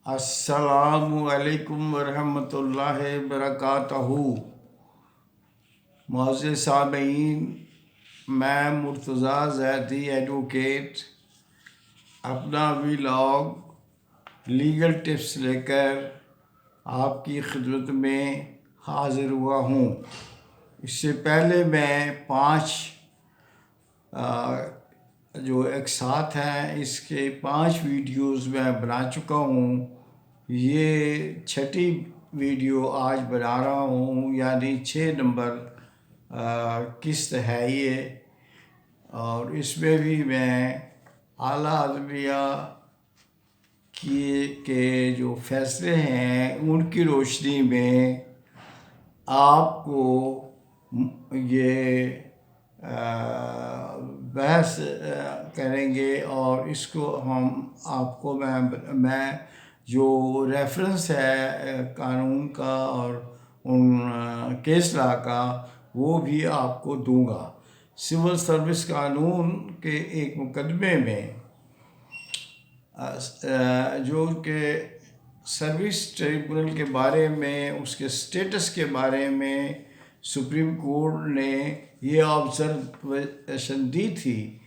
السلام علیکم ورحمۃ اللہ وبرکاتہ۔ معزز سامعین، میں مرتضیٰ زیدی ایڈوکیٹ اپنا ولاگ لیگل ٹپس لے کر آپ کی خدمت میں حاضر ہوا ہوں۔ اس سے پہلے میں 5 جو ایک ساتھ ہیں، اس کے 5 ویڈیوز میں بنا چکا ہوں۔ یہ 6ٹھی ویڈیو آج بنا رہا ہوں، یعنی 6 نمبر قسط ہے یہ، اور اس میں بھی میں اعلیٰ عدلیہ کے جو فیصلے ہیں ان کی روشنی میں آپ کو یہ بحث کریں گے، اور اس کو آپ کو میں جو ریفرنس ہے قانون کا اور ان کیس لا کا وہ بھی آپ کو دوں گا۔ سول سروس قانون کے ایک مقدمے میں جو کہ سروس ٹریبونل کے بارے میں، اس کے سٹیٹس کے بارے میں سپریم کورٹ نے یہ آبزرویشن دی تھی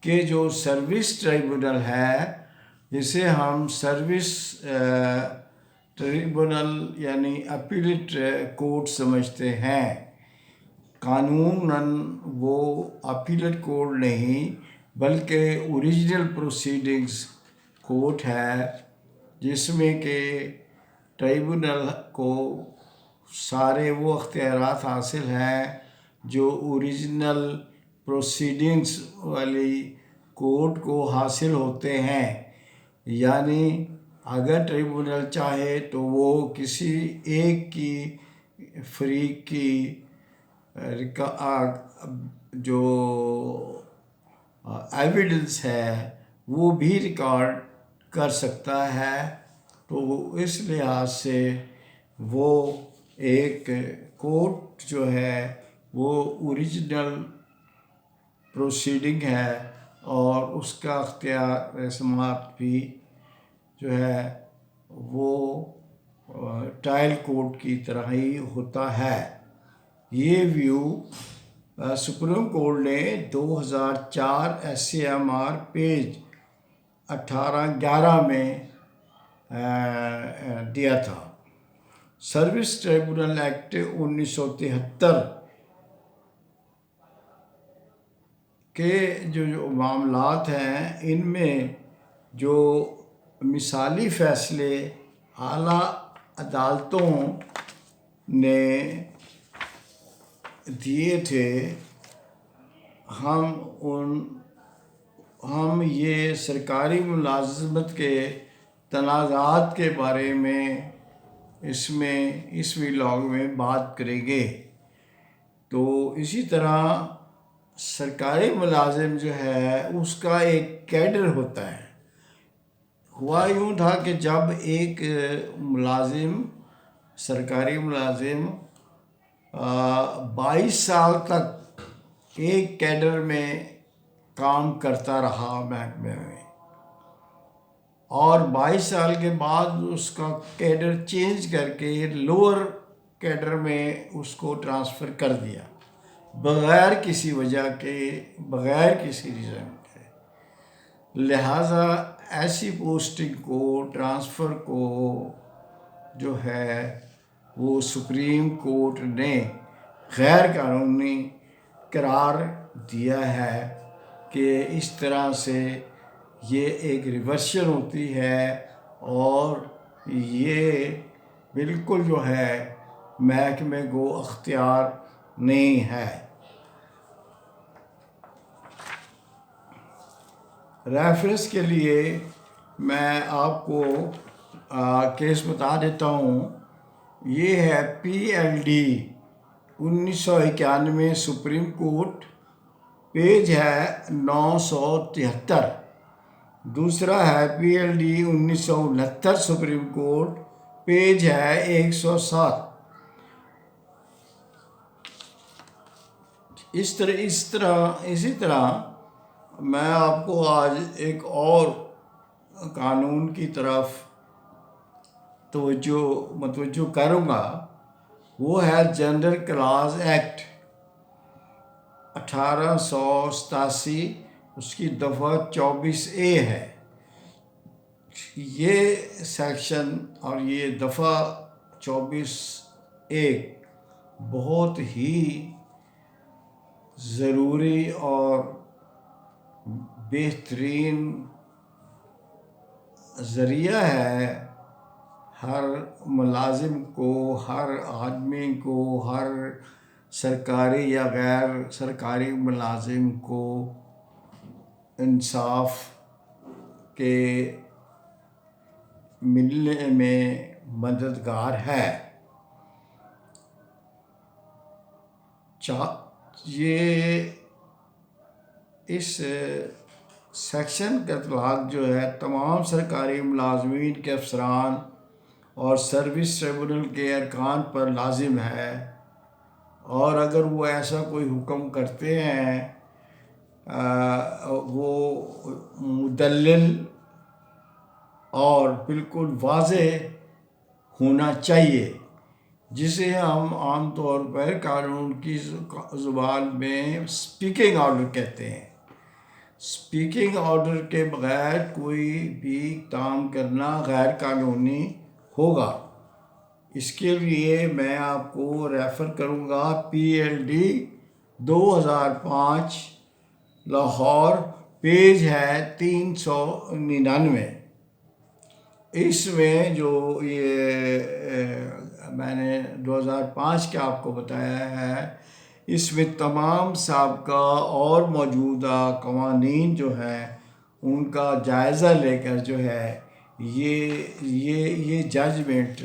کہ جو سروس ٹریبونل ہے، جسے ہم سروس ٹریبونل یعنی اپیلیٹ کورٹ سمجھتے ہیں، قانوناً وہ اپیلیٹ کورٹ نہیں بلکہ اوریجنل پروسیڈنگز کورٹ ہے، جس میں کہ ٹریبونل کو سارے وہ اختیارات حاصل ہیں جو اوریجنل پروسیڈنگز والی کورٹ کو حاصل ہوتے ہیں۔ یعنی اگر ٹریبونل چاہے تو وہ کسی ایک کی فریق کی جو ایویڈنس ہے وہ بھی ریکارڈ کر سکتا ہے، تو اس لحاظ سے وہ ایک کورٹ جو ہے وہ اوریجنل پروسیڈنگ ہے، اور اس کا اختیار سماعت بھی جو ہے وہ ٹرائل کورٹ کی طرح ہی ہوتا ہے۔ یہ ویو سپریم کورٹ نے 2004 SCMR پیج 1811 میں دیا تھا۔ سروس ٹریبونل ایکٹ 1973 کے جو معاملات ہیں، ان میں جو مثالی فیصلے اعلیٰ عدالتوں نے دیے تھے، ہم یہ سرکاری ملازمت کے تنازعات کے بارے میں اس ولاگ میں بات کریں گے۔ تو اسی طرح سرکاری ملازم جو ہے اس کا ایک کیڈر ہوتا ہے۔ ہوا یوں تھا کہ جب ایک سرکاری ملازم 22 سال تک ایک کیڈر میں کام کرتا رہا محکمے میں، اور 22 سال کے بعد اس کا کیڈر چینج کر کے لوور کیڈر میں اس کو ٹرانسفر کر دیا، بغیر کسی وجہ کے، بغیر کسی ریزن کے۔ لہٰذا ایسی پوسٹنگ کو، ٹرانسفر کو جو ہے وہ سپریم کورٹ نے غیر قانونی قرار دیا ہے کہ اس طرح سے یہ ایک ریورشن ہوتی ہے، اور یہ بالکل جو ہے محکمے کو اختیار نہیں ہے۔ ریفرنس کے لیے میں آپ کو کیس بتا دیتا ہوں۔ یہ ہے PLD 1991 سپریم کورٹ، پیج ہے 973۔ دوسرا ہے PLD 1969 سپریم کورٹ، پیج ہے 107۔ اسی طرح میں آپ کو آج ایک اور قانون کی طرف متوجہ کروں گا وہ ہے جنرل کلاس ایکٹ 1887، اس کی دفعہ 24A ہے۔ یہ سیکشن اور یہ دفعہ 24A بہت ہی ضروری اور بہترین ذریعہ ہے ہر ملازم کو، ہر آدمی کو، ہر سرکاری یا غیر سرکاری ملازم کو انصاف کے ملنے میں مددگار ہے۔ یہ اس سیکشن کا اطلاق جو ہے تمام سرکاری ملازمین کے افسران اور سروس ٹریبونل کے ارکان پر لازم ہے، اور اگر وہ ایسا کوئی حکم کرتے ہیں وہ مدلل اور بالکل واضح ہونا چاہیے، جسے ہم عام طور پر قانون کی زبان میں اسپیکنگ آرڈر کہتے ہیں۔ اسپیکنگ آرڈر کے بغیر کوئی بھی کام کرنا غیر قانونی ہوگا۔ اس کے لیے میں آپ کو ریفر کروں گا PLD 2005 لاہور، پیج ہے 399۔ اس میں جو یہ میں نے 2005 کا آپ کو بتایا ہے، اس میں تمام سابقہ اور موجودہ قوانین جو ہیں ان کا جائزہ لے کر جو ہے یہ ججمنٹ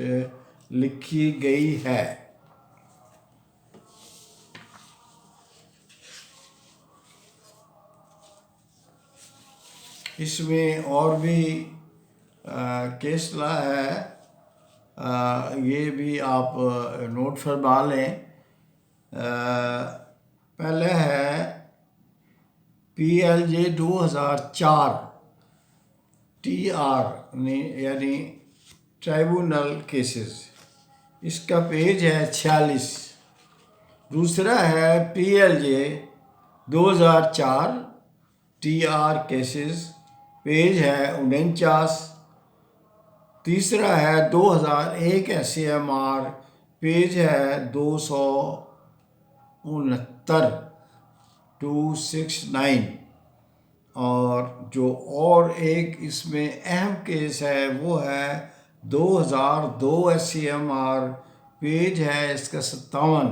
لکھی گئی ہے۔ اس میں اور بھی کیس لا ہے، یہ بھی آپ نوٹ فرما لیں۔ پہلے ہے PLJ 2004 TR یعنی ٹرائبونل کیسز، اس کا پیج ہے 46۔ دوسرا ہے PLJ 2004 TR کیسز، پیج ہے 49۔ تیسرا ہے 2001 SAMR، پیج ہے 269۔ اور جو اور ایک اس میں اہم کیس ہے وہ ہے 2002 SAMR، پیج ہے اس کا 57۔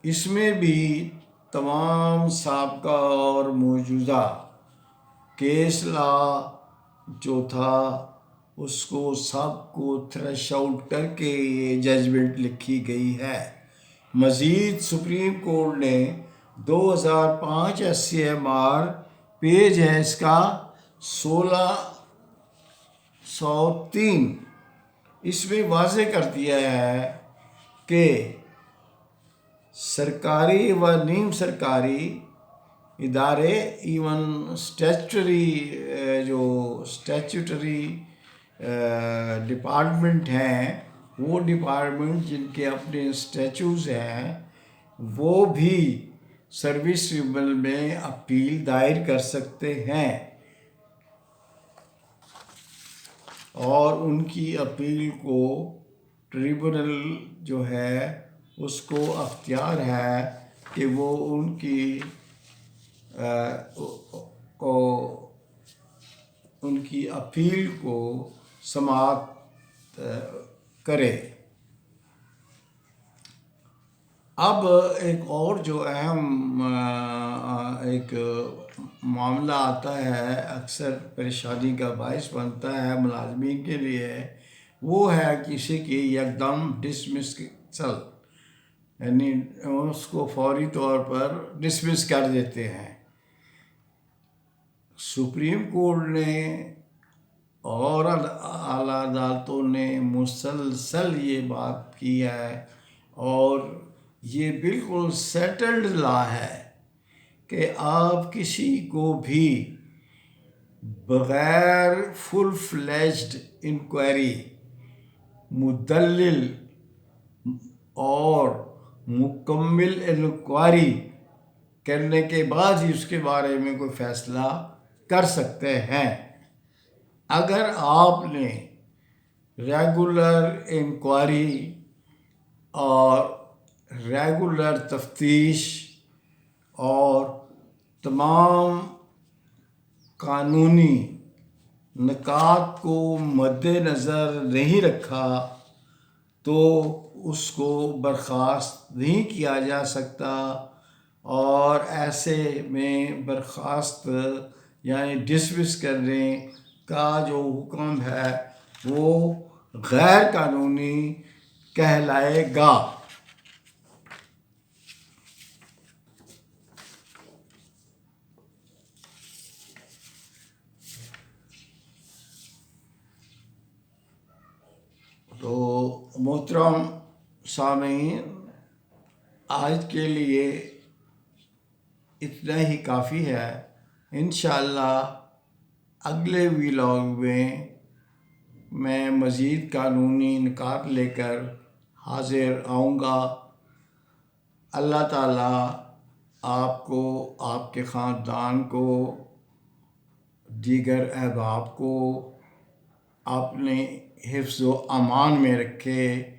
اس میں بھی تمام سابقہ اور موجودہ کیس لا جو تھا اس کو سب کو تھریش آؤٹ کر کے یہ ججمنٹ لکھی گئی ہے۔ مزید سپریم کورٹ نے 2005 SAMR، پیج ہے اس کا 1603، اس میں واضح کر دیا ہے کہ سرکاری و نیم سرکاری ادارے، ایون اسٹیچوٹری ڈپارٹمنٹ ہیں، وہ ڈپارٹمنٹ جن کے اپنے اسٹیچوز ہیں، وہ بھی سروس ٹریبونل میں اپیل دائر کر سکتے ہیں، اور ان کی اپیل کو ٹریبونل جو ہے اس کو اختیار ہے کہ وہ ان کی اپیل کو سماعت کرے۔ اب ایک اور جو اہم ایک معاملہ آتا ہے، اکثر پریشانی کا باعث بنتا ہے ملازمین کے لیے، وہ ہے کسی کی یکدم ڈسمسل، یعنی اس کو فوری طور پر ڈسمس کر دیتے ہیں۔ سپریم کورٹ نے اور اعلیٰ عدالتوں نے مسلسل یہ بات کی ہے، اور یہ بالکل سیٹلڈ لا ہے کہ آپ کسی کو بھی بغیر فل فلیجڈ انکوائری مدلل اور مکمل انکوائری کرنے کے بعد ہی اس کے بارے میں کوئی فیصلہ کر سکتے ہیں۔ اگر آپ نے ریگولر انکوائری اور ریگولر تفتیش اور تمام قانونی نکات کو مد نظر نہیں رکھا تو اس کو برخاست نہیں کیا جا سکتا، اور ایسے میں برخاست یعنی ڈسمس کرنے کا جو حکم ہے وہ غیر قانونی کہلائے گا۔ تو محترم سامعین، آج کے لیے اتنا ہی کافی ہے۔ انشاءاللہ اگلے ویلاگ میں مزید قانونی نکات لے کر حاضر آؤں گا۔ اللہ تعالیٰ آپ کو، آپ کے خاندان کو، دیگر احباب کو اپنے حفظ و امان میں رکھے۔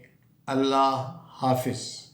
اللہ حافظ۔